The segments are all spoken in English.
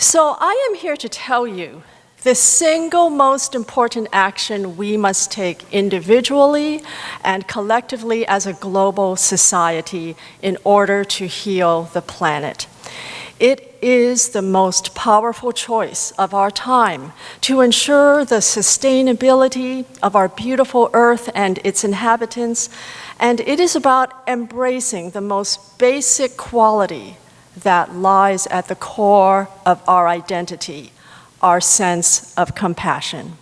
So I am here to tell you the single most important action we must take individually and collectively as a global society in order to heal the planet. It is the most powerful choice of our time to ensure the sustainability of our beautiful Earth and its inhabitants, and it is about embracing the most basic quality that lies at the core of our identity, our sense of compassion.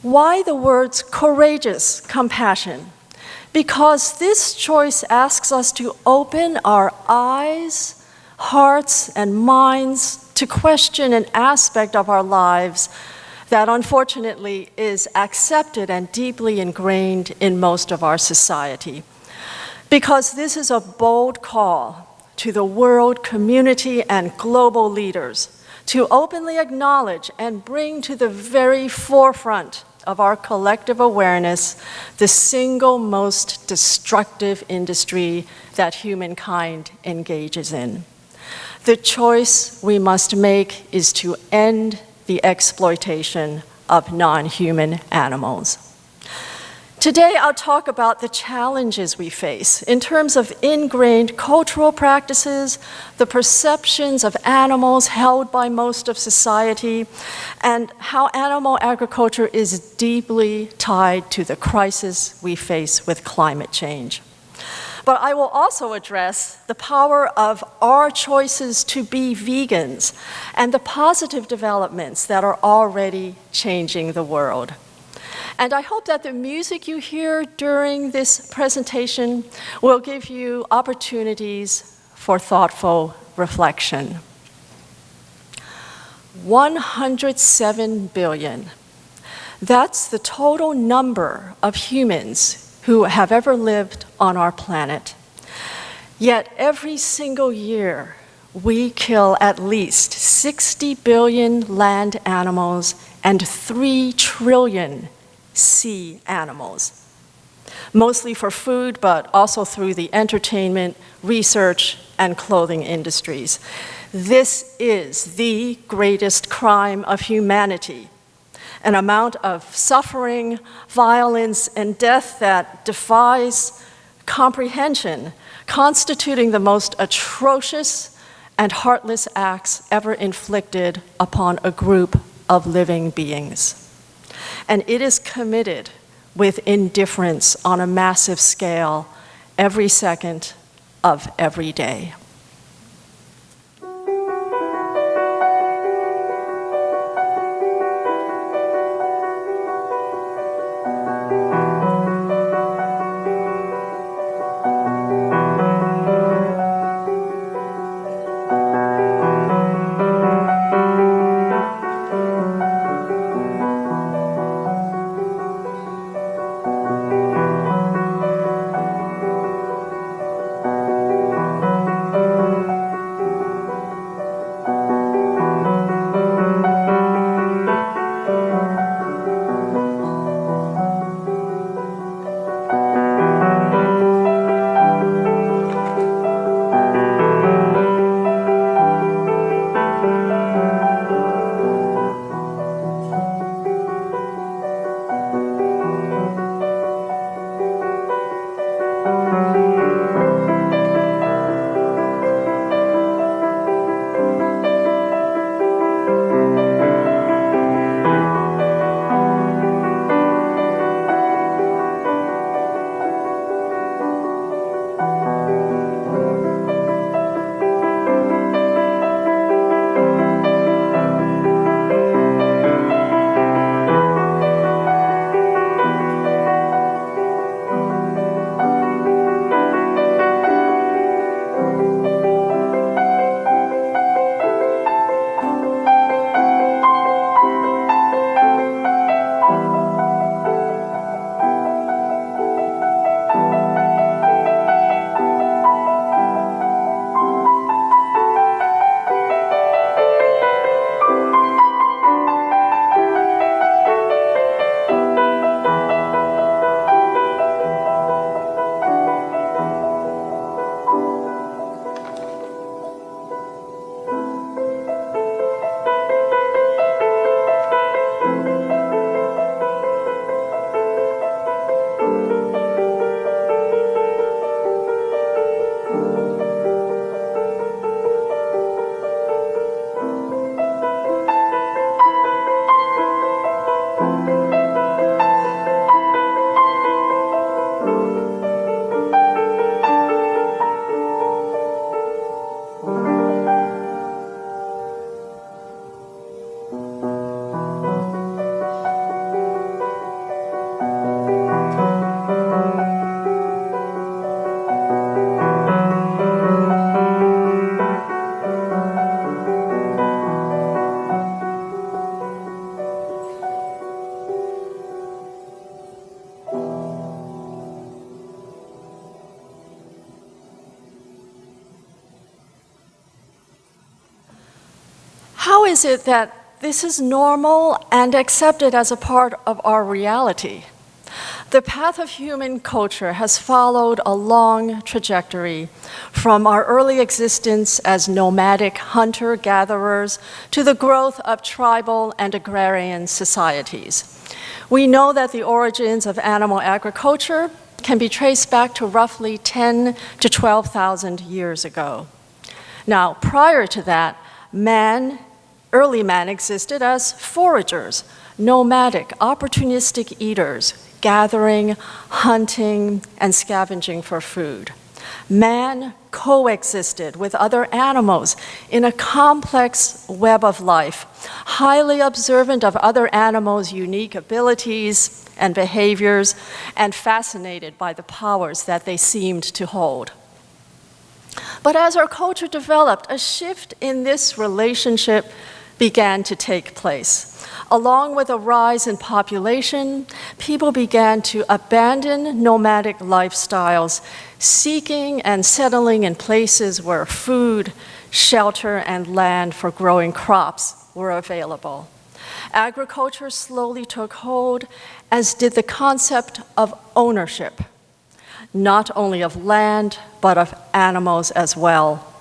Why the words courageous compassion? Because this choice asks us to open our eyes, hearts, and minds to question an aspect of our lives that unfortunately is accepted and deeply ingrained in most of our society. Because this is a bold call to the world community and global leaders to openly acknowledge and bring to the very forefront of our collective awareness the single most destructive industry that humankind engages in. The choice we must make is to end the exploitation of non-human animals. Today, I'll talk about the challenges we face in terms of ingrained cultural practices, the perceptions of animals held by most of society, and how animal agriculture is deeply tied to the crisis we face with climate change. But I will also address the power of our choices to be vegans and the positive developments that are already changing the world. And I hope that the music you hear during this presentation will give you opportunities for thoughtful reflection. 107 billion. That's the total number of humans who have ever lived on our planet. Yet every single year, we kill at least 60 billion land animals and 3 trillion sea animals, mostly for food, but also through the entertainment, research, and clothing industries. This is the greatest crime of humanity, an amount of suffering, violence, and death that defies comprehension, constituting the most atrocious and heartless acts ever inflicted upon a group of living beings. And it is committed with indifference on a massive scale every second of every day. How is it that this is normal and accepted as a part of our reality? The path of human culture has followed a long trajectory from our early existence as nomadic hunter-gatherers to the growth of tribal and agrarian societies. We know that the origins of animal agriculture can be traced back to roughly 10 to 12,000 years ago. Now, prior to that, early man existed as foragers, nomadic, opportunistic eaters, gathering, hunting, and scavenging for food. Man coexisted with other animals in a complex web of life, highly observant of other animals' unique abilities and behaviors, and fascinated by the powers that they seemed to hold. But as our culture developed, a shift in this relationship began to take place. Along with a rise in population, people began to abandon nomadic lifestyles, seeking and settling in places where food, shelter, and land for growing crops were available. Agriculture slowly took hold, as did the concept of ownership, not only of land, but of animals as well,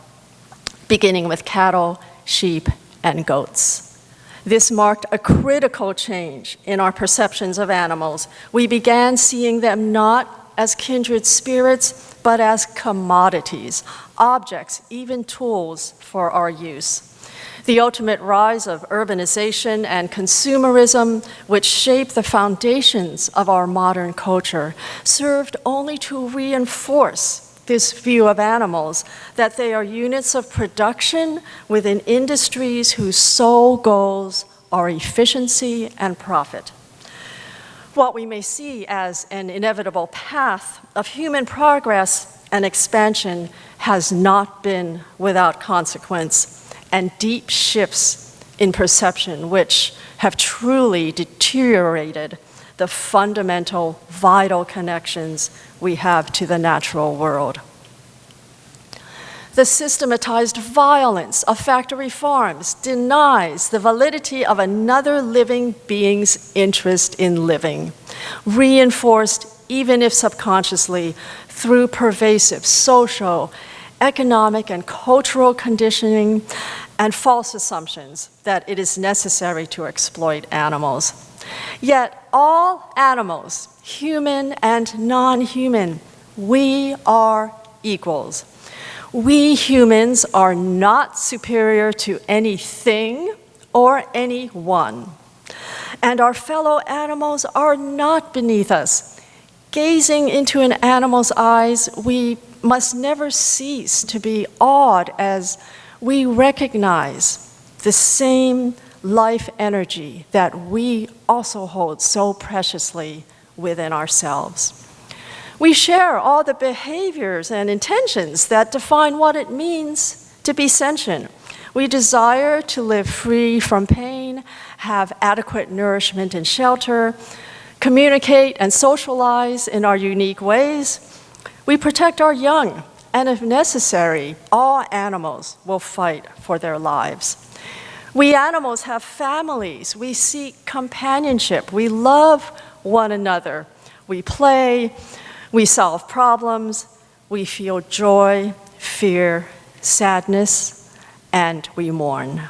beginning with cattle, sheep, and goats. This marked a critical change in our perceptions of animals. We began seeing them not as kindred spirits, but as commodities, objects, even tools for our use. The ultimate rise of urbanization and consumerism, which shaped the foundations of our modern culture, served only to reinforce this view of animals, that they are units of production within industries whose sole goals are efficiency and profit. What we may see as an inevitable path of human progress and expansion has not been without consequence, and deep shifts in perception which have truly deteriorated the fundamental, vital connections we have to the natural world. The systematized violence of factory farms denies the validity of another living being's interest in living, reinforced, even if subconsciously, through pervasive social, economic, and cultural conditioning and false assumptions that it is necessary to exploit animals. Yet all animals, human and non-human, we are equals. We humans are not superior to anything or anyone, and our fellow animals are not beneath us. Gazing into an animal's eyes, we must never cease to be awed as we recognize the same life energy that we also hold so preciously within ourselves. We share all the behaviors and intentions that define what it means to be sentient. We desire to live free from pain, have adequate nourishment and shelter, communicate and socialize in our unique ways. We protect our young, and if necessary, all animals will fight for their lives. We animals have families. We seek companionship. We love one another. We play. We solve problems. We feel joy, fear, sadness, and we mourn.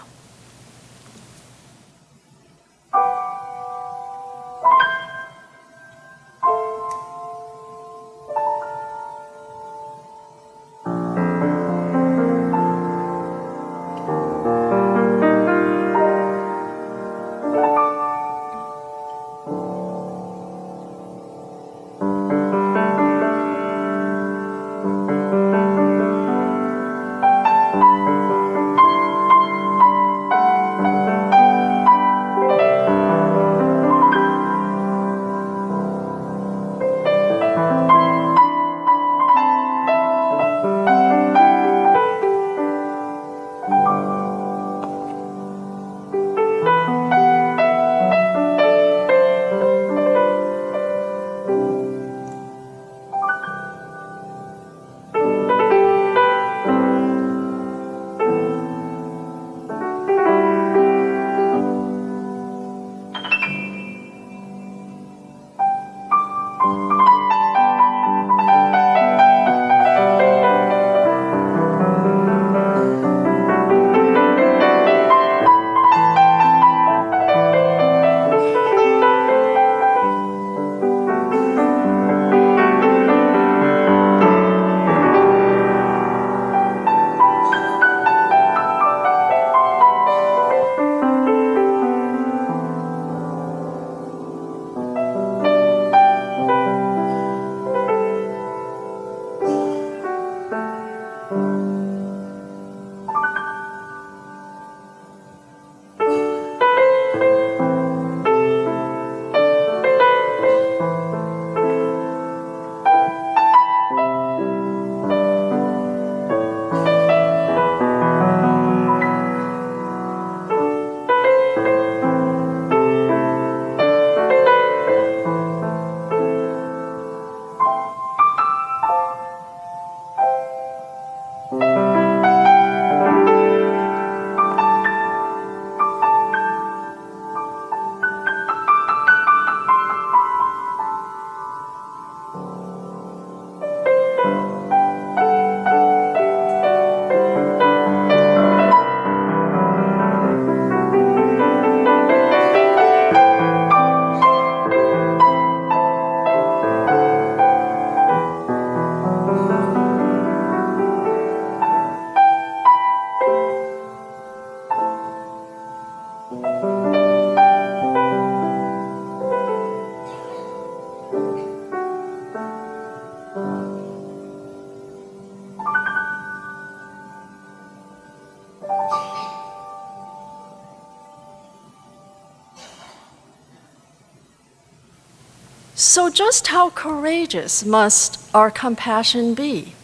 So just how courageous must our compassion be?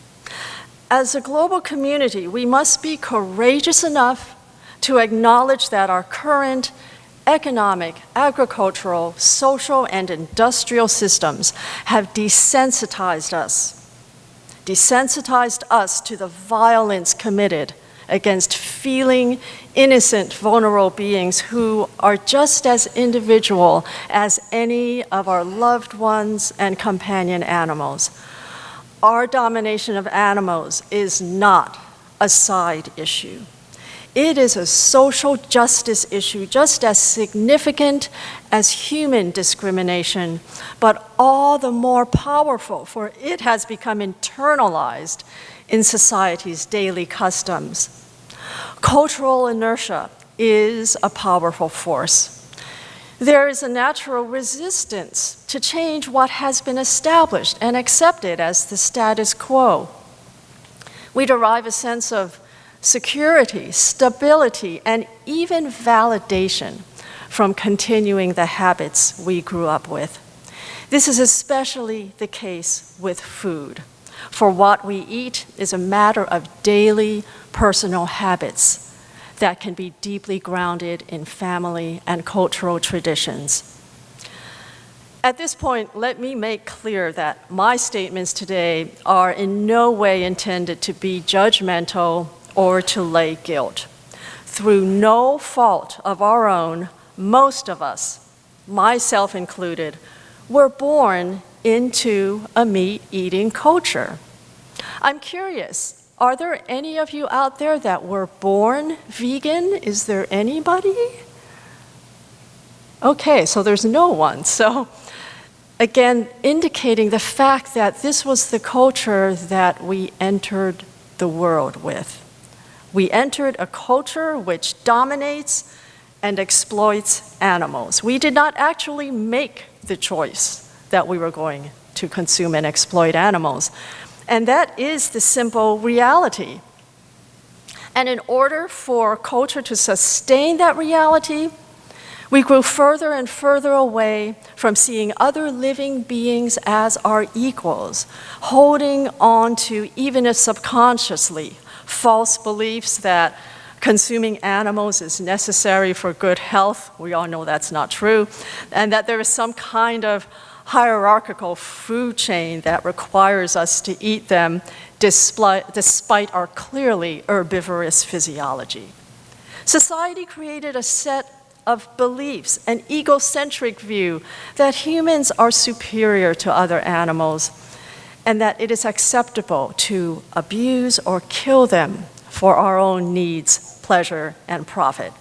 As a global community, we must be courageous enough to acknowledge that our current economic, agricultural, social, and industrial systems have desensitized us to the violence committed against feeling, innocent, vulnerable beings who are just as individual as any of our loved ones and companion animals. Our domination of animals is not a side issue. It is a social justice issue just as significant as human discrimination, but all the more powerful, for it has become internalized in society's daily customs. Cultural inertia is a powerful force. There is a natural resistance to change what has been established and accepted as the status quo. We derive a sense of security, stability, and even validation from continuing the habits we grew up with. This is especially the case with food, for what we eat is a matter of daily personal habits that can be deeply grounded in family and cultural traditions. At this point, let me make clear that my statements today are in no way intended to be judgmental or to lay guilt. Through no fault of our own, most of us, myself included, were born into a meat-eating culture. I'm curious, are there any of you out there that were born vegan? Is there anybody? Okay, so there's no one. So again, indicating the fact that this was the culture that we entered the world with. We entered a culture which dominates and exploits animals. We did not actually make the choice that we were going to consume and exploit animals. And that is the simple reality. And in order for culture to sustain that reality, we grew further and further away from seeing other living beings as our equals, holding on to, even if subconsciously, false beliefs that consuming animals is necessary for good health. We all know that's not true. And that there is some kind of hierarchical food chain that requires us to eat them despite our clearly herbivorous physiology. Society created a set of beliefs, an egocentric view that humans are superior to other animals and that it is acceptable to abuse or kill them for our own needs, pleasure, and profit.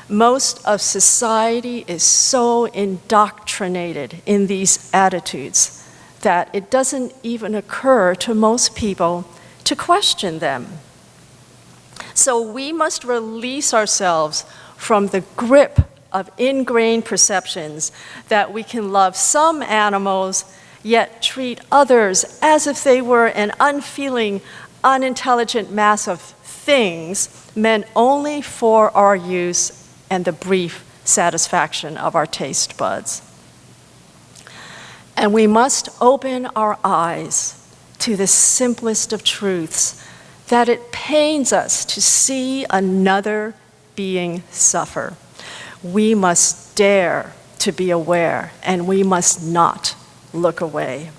Most of society is so indoctrinated in these attitudes that it doesn't even occur to most people to question them. So we must release ourselves from the grip of ingrained perceptions that we can love some animals, yet treat others as if they were an unfeeling, unintelligent mass of things meant only for our use and the brief satisfaction of our taste buds. And we must open our eyes to the simplest of truths, that it pains us to see another being suffer. We must dare to be aware, and we must not look away.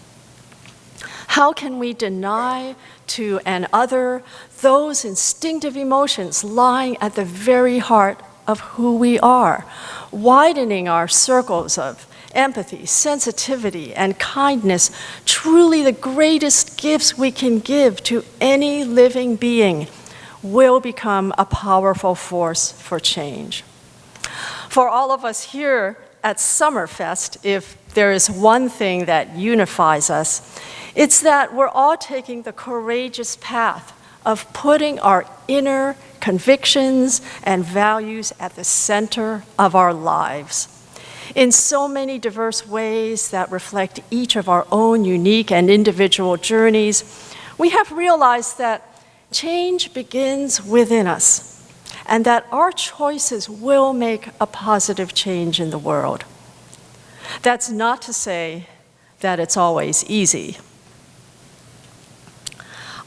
How can we deny to an other those instinctive emotions lying at the very heart of who we are, widening our circles of empathy, sensitivity, and kindness, truly the greatest gifts we can give to any living being, will become a powerful force for change. For all of us here at Summerfest, if there is one thing that unifies us, it's that we're all taking the courageous path of putting our inner convictions and values at the center of our lives in so many diverse ways that reflect each of our own unique and individual journeys. We have realized that change begins within us and that our choices will make a positive change in the world. That's not to say that it's always easy.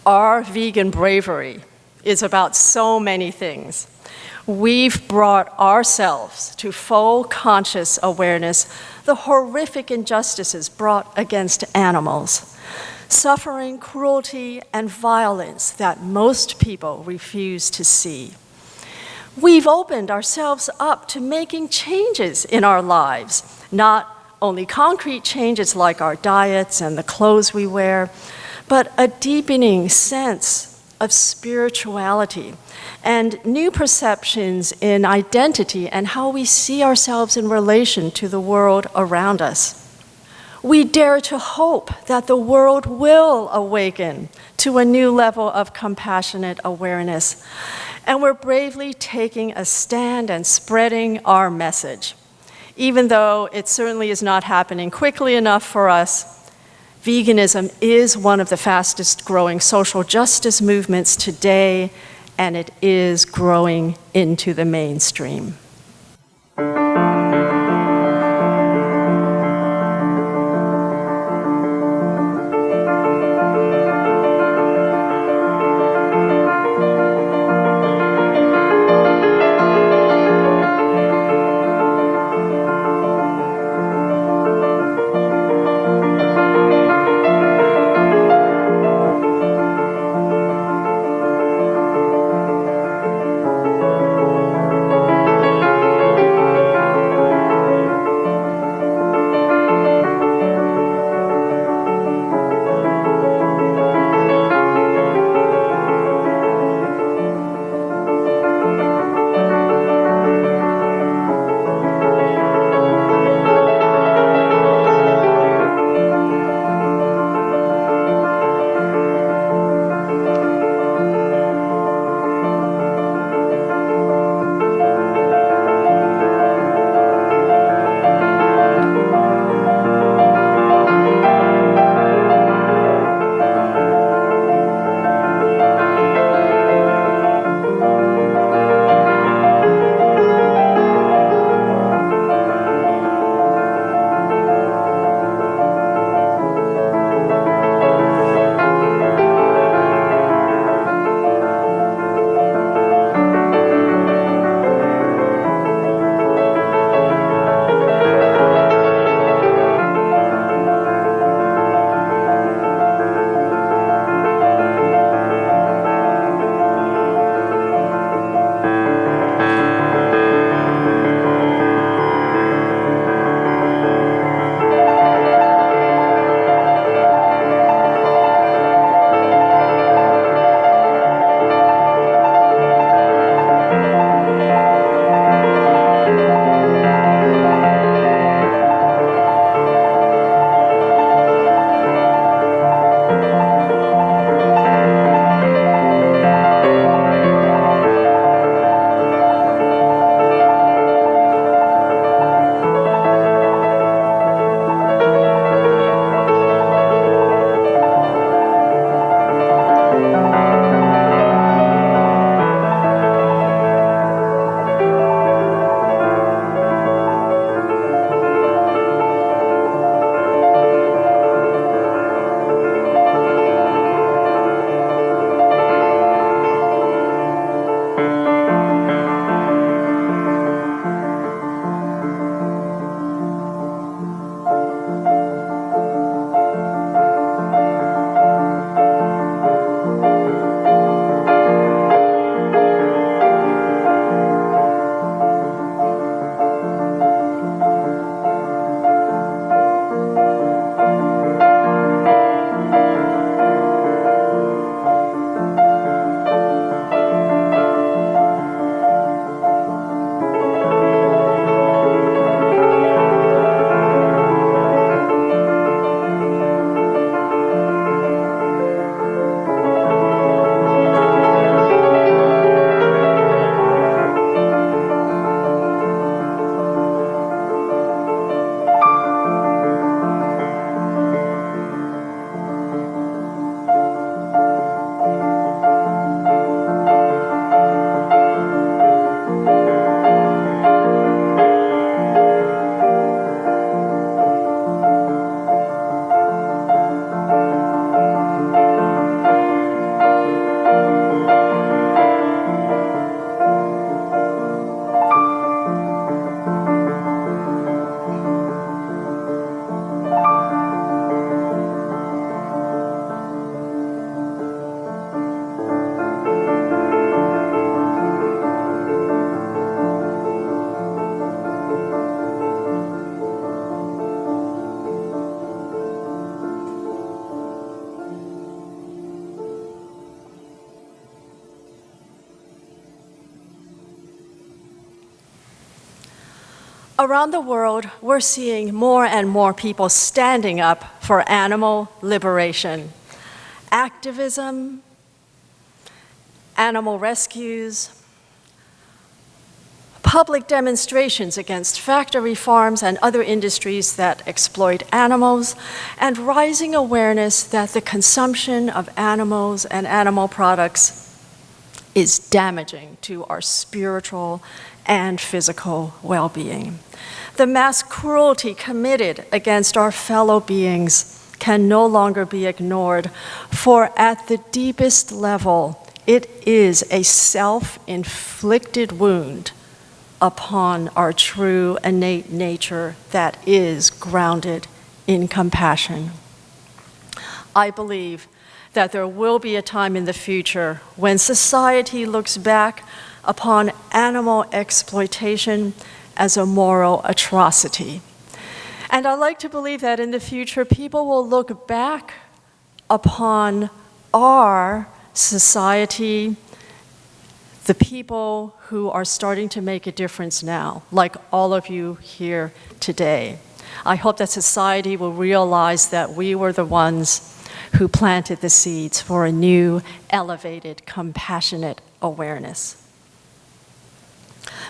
Our vegan bravery is about so many things. We've brought ourselves to full conscious awareness the horrific injustices brought against animals, suffering, cruelty, and violence that most people refuse to see. We've opened ourselves up to making changes in our lives, not only concrete changes like our diets and the clothes we wear, but a deepening sense of spirituality and new perceptions in identity and how we see ourselves in relation to the world around us. We dare to hope that the world will awaken to a new level of compassionate awareness, and we're bravely taking a stand and spreading our message. Even though it certainly is not happening quickly enough for us, veganism is one of the fastest growing social justice movements today, and it is growing into the mainstream. Around the world, we're seeing more and more people standing up for animal liberation. Activism, animal rescues, public demonstrations against factory farms and other industries that exploit animals, and rising awareness that the consumption of animals and animal products is damaging to our spiritual and physical well-being. The mass cruelty committed against our fellow beings can no longer be ignored, for at the deepest level, it is a self-inflicted wound upon our true innate nature that is grounded in compassion. I believe that there will be a time in the future when society looks back upon animal exploitation as a moral atrocity. And I like to believe that in the future, people will look back upon our society, the people who are starting to make a difference now, like all of you here today. I hope that society will realize that we were the ones who planted the seeds for a new, elevated, compassionate awareness.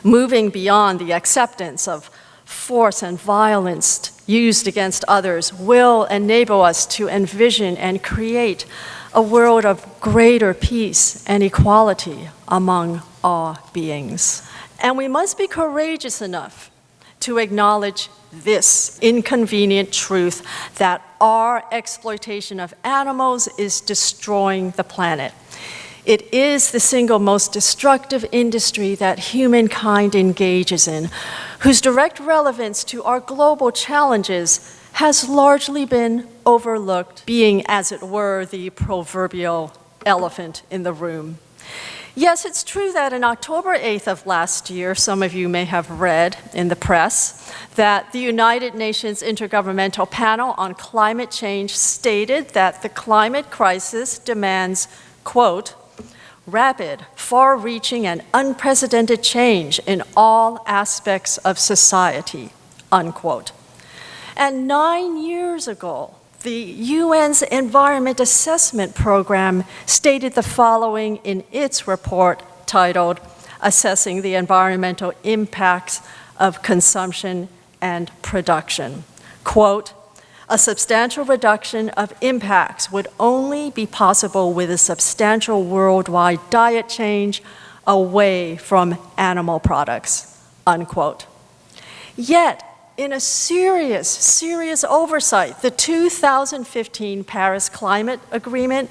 Moving beyond the acceptance of force and violence used against others will enable us to envision and create a world of greater peace and equality among all beings. And we must be courageous enough to acknowledge this inconvenient truth that our exploitation of animals is destroying the planet. It is the single most destructive industry that humankind engages in, whose direct relevance to our global challenges has largely been overlooked, being, as it were, the proverbial elephant in the room. Yes, it's true that on October 8th of last year, some of you may have read in the press, that the United Nations Intergovernmental Panel on Climate Change stated that the climate crisis demands, quote, rapid, far-reaching, and unprecedented change in all aspects of society, unquote. And 9 years ago, the UN's Environment Assessment Program stated the following in its report titled, Assessing the Environmental Impacts of Consumption and Production. Quote, a substantial reduction of impacts would only be possible with a substantial worldwide diet change away from animal products, unquote. Yet, in a serious oversight, the 2015 Paris Climate Agreement,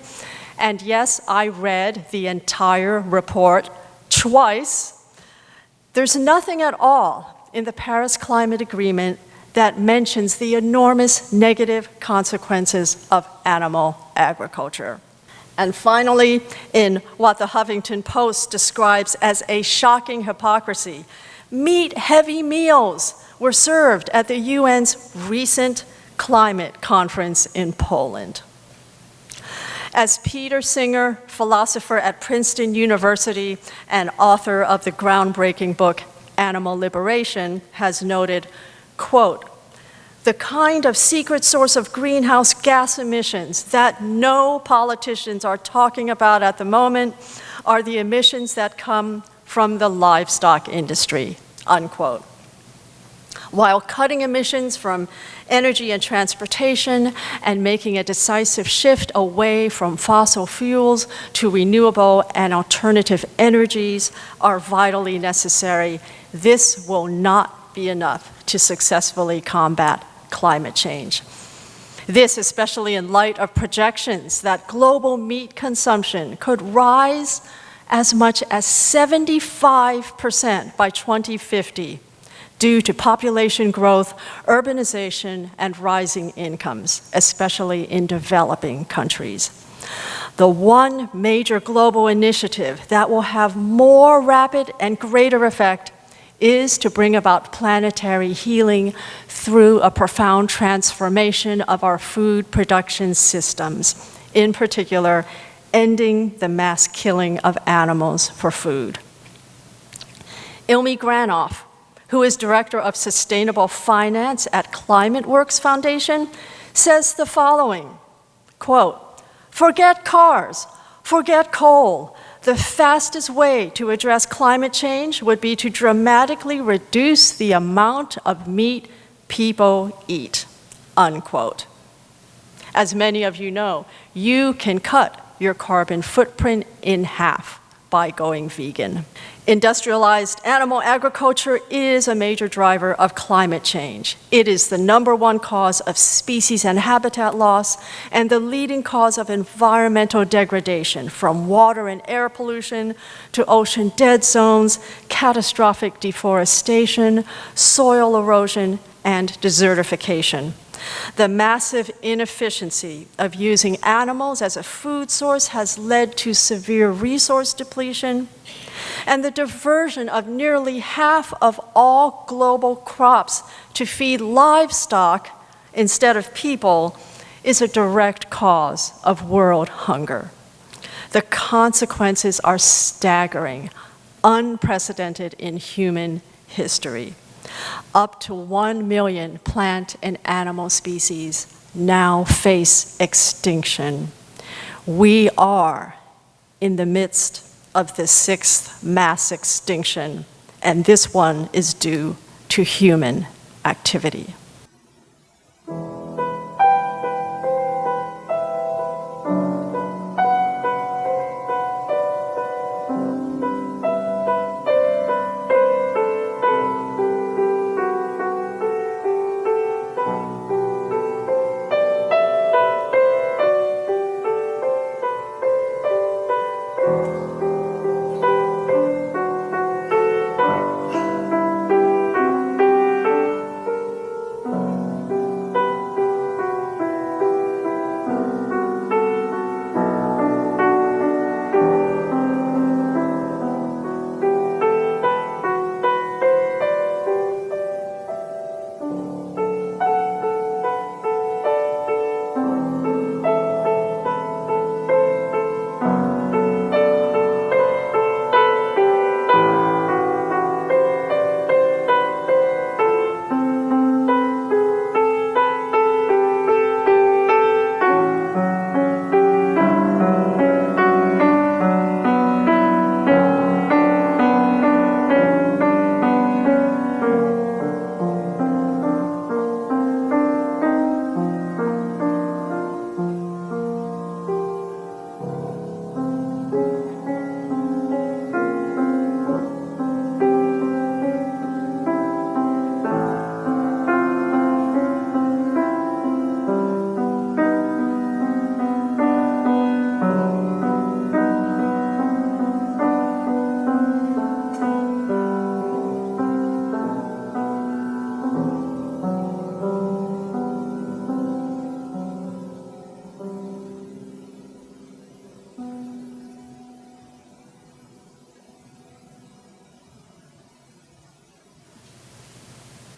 and yes, I read the entire report twice, there's nothing at all in the Paris Climate Agreement that mentions the enormous negative consequences of animal agriculture. And finally, in what the Huffington Post describes as a shocking hypocrisy, meat-heavy meals were served at the UN's recent climate conference in Poland. As Peter Singer, philosopher at Princeton University and author of the groundbreaking book Animal Liberation, has noted, quote, the kind of secret source of greenhouse gas emissions that no politicians are talking about at the moment are the emissions that come from the livestock industry, unquote. While cutting emissions from energy and transportation and making a decisive shift away from fossil fuels to renewable and alternative energies are vitally necessary, this will not be enough to successfully combat climate change. This, especially in light of projections that global meat consumption could rise as much as 75% by 2050 due to population growth, urbanization, and rising incomes, especially in developing countries. The one major global initiative that will have more rapid and greater effect is to bring about planetary healing through a profound transformation of our food production systems, in particular, ending the mass killing of animals for food. Ilmi Granoff, who is Director of Sustainable Finance at ClimateWorks Foundation, says the following, quote, "Forget cars, forget coal. The fastest way to address climate change would be to dramatically reduce the amount of meat people eat," unquote. As many of you know, you can cut your carbon footprint in half by going vegan. Industrialized animal agriculture is a major driver of climate change. It is the #1 cause of species and habitat loss and the leading cause of environmental degradation, from water and air pollution to ocean dead zones, catastrophic deforestation, soil erosion, and desertification. The massive inefficiency of using animals as a food source has led to severe resource depletion, and the diversion of nearly half of all global crops to feed livestock instead of people is a direct cause of world hunger. The consequences are staggering, unprecedented in human history. Up to 1 million plant and animal species now face extinction. We are in the midst of the 6th mass extinction, and this one is due to human activity.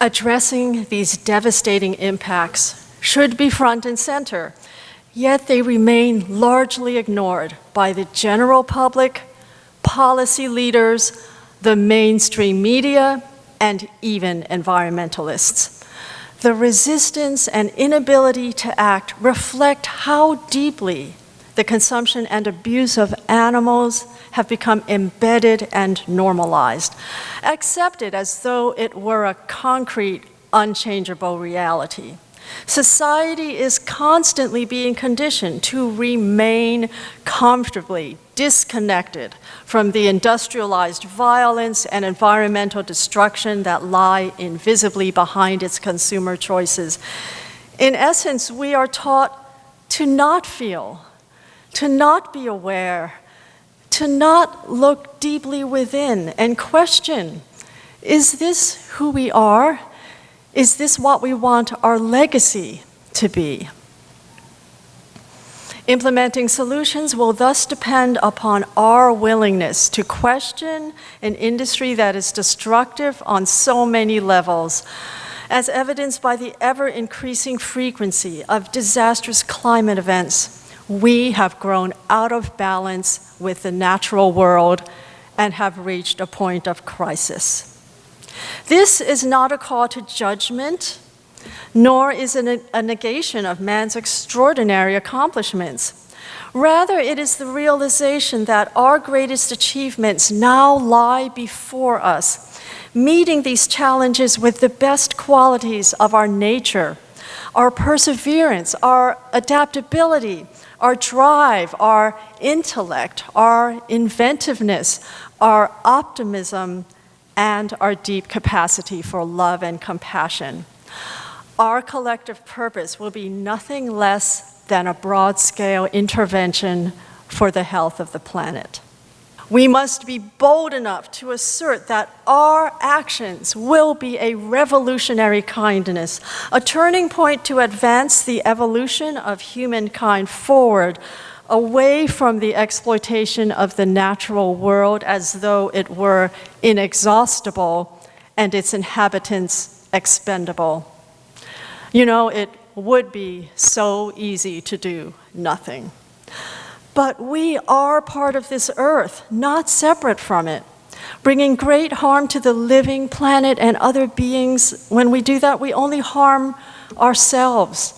Addressing these devastating impacts should be front and center, yet they remain largely ignored by the general public, policy leaders, the mainstream media, and even environmentalists. The resistance and inability to act reflect how deeply the consumption and abuse of animals have become embedded and normalized, accepted as though it were a concrete, unchangeable reality. Society is constantly being conditioned to remain comfortably disconnected from the industrialized violence and environmental destruction that lie invisibly behind its consumer choices. In essence, we are taught to not feel, to not be aware, to not look deeply within and question, is this who we are? Is this what we want our legacy to be? Implementing solutions will thus depend upon our willingness to question an industry that is destructive on so many levels, as evidenced by the ever-increasing frequency of disastrous climate events. We have grown out of balance with the natural world and have reached a point of crisis. This is not a call to judgment, nor is it a negation of man's extraordinary accomplishments. Rather, it is the realization that our greatest achievements now lie before us, meeting these challenges with the best qualities of our nature, our perseverance, our adaptability, our drive, our intellect, our inventiveness, our optimism, and our deep capacity for love and compassion. Our collective purpose will be nothing less than a broad-scale intervention for the health of the planet. We must be bold enough to assert that our actions will be a revolutionary kindness, a turning point to advance the evolution of humankind forward, away from the exploitation of the natural world as though it were inexhaustible and its inhabitants expendable. You know, it would be so easy to do nothing. But we are part of this earth, not separate from it, bringing great harm to the living planet and other beings. When we do that, we only harm ourselves.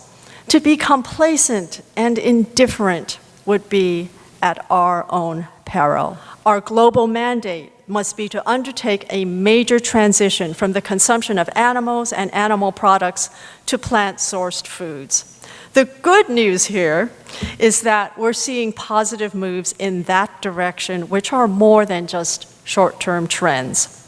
To be complacent and indifferent would be at our own peril. Our global mandate must be to undertake a major transition from the consumption of animals and animal products to plant-sourced foods. The good news here is that we're seeing positive moves in that direction, which are more than just short-term trends.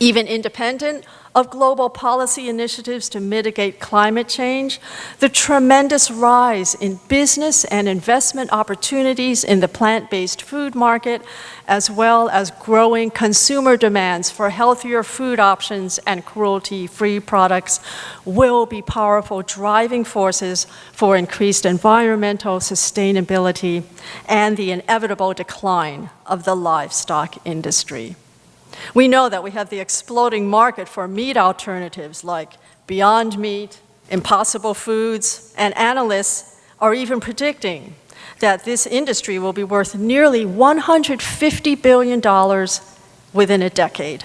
Even independent of global policy initiatives to mitigate climate change, the tremendous rise in business and investment opportunities in the plant-based food market, as well as growing consumer demands for healthier food options and cruelty-free products, will be powerful driving forces for increased environmental sustainability and the inevitable decline of the livestock industry. We know that we have the exploding market for meat alternatives like Beyond Meat, Impossible Foods, and analysts are even predicting that this industry will be worth nearly $150 billion within a decade.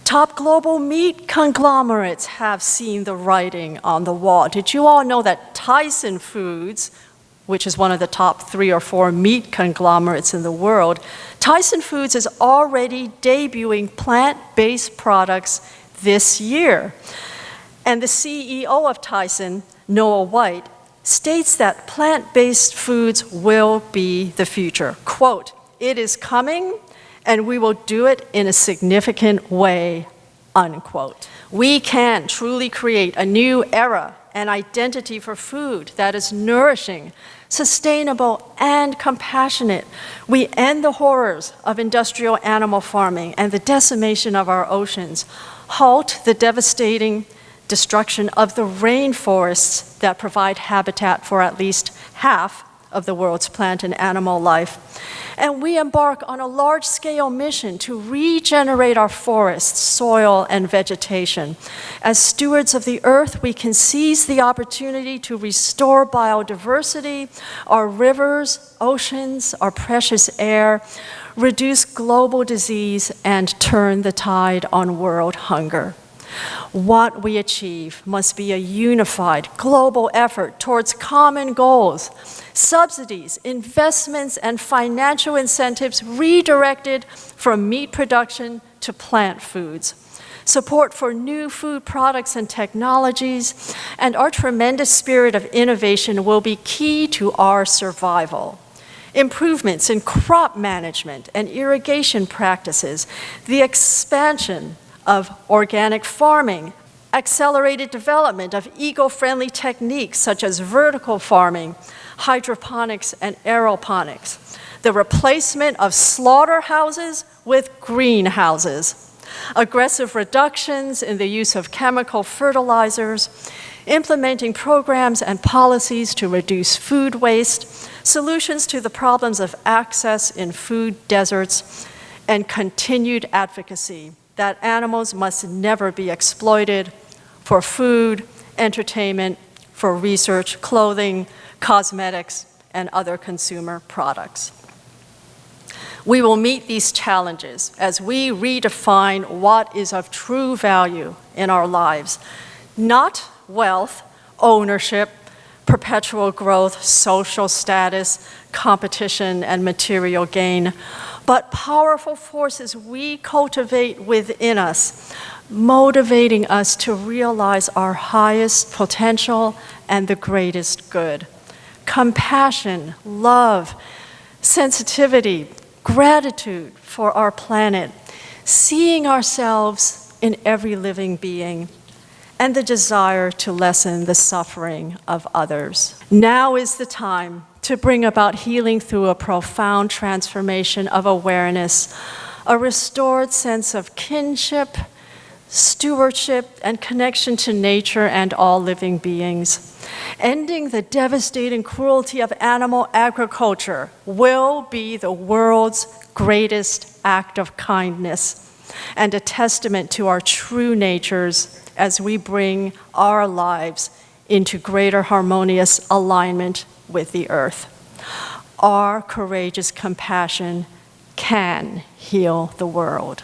Top global meat conglomerates have seen the writing on the wall. Did you all know that Tyson Foods, which is one of the top 3 or 4 meat conglomerates in the world, Tyson Foods is already debuting plant-based products this year. And the CEO of Tyson, Noah White, states that plant-based foods will be the future. Quote, "It is coming, and we will do it in a significant way," unquote. We can truly create a new era and identity for food that is nourishing, sustainable, and compassionate. We end the horrors of industrial animal farming and the decimation of our oceans, halt the devastating destruction of the rainforests that provide habitat for at least half of the world's plant and animal life. And we embark on a large-scale mission to regenerate our forests, soil, and vegetation. As stewards of the earth, we can seize the opportunity to restore biodiversity, our rivers, oceans, our precious air, reduce global disease, and turn the tide on world hunger. What we achieve must be a unified global effort towards common goals, subsidies, investments, and financial incentives redirected from meat production to plant foods, support for new food products and technologies, and our tremendous spirit of innovation will be key to our survival. Improvements in crop management and irrigation practices, the expansion of organic farming, accelerated development of eco-friendly techniques such as vertical farming, hydroponics, and aeroponics, the replacement of slaughterhouses with greenhouses, aggressive reductions in the use of chemical fertilizers, implementing programs and policies to reduce food waste, solutions to the problems of access in food deserts, and continued advocacy that animals must never be exploited for food, entertainment, for research, clothing, cosmetics, and other consumer products. We will meet these challenges as we redefine what is of true value in our lives. Not wealth, ownership, perpetual growth, social status, competition, and material gain, but powerful forces we cultivate within us, motivating us to realize our highest potential and the greatest good. Compassion, love, sensitivity, gratitude for our planet, seeing ourselves in every living being, and the desire to lessen the suffering of others. Now is the time to bring about healing through a profound transformation of awareness, a restored sense of kinship, stewardship, and connection to nature and all living beings. Ending the devastating cruelty of animal agriculture will be the world's greatest act of kindness and a testament to our true natures as we bring our lives into greater harmonious alignment with the earth. Our courageous compassion can heal the world.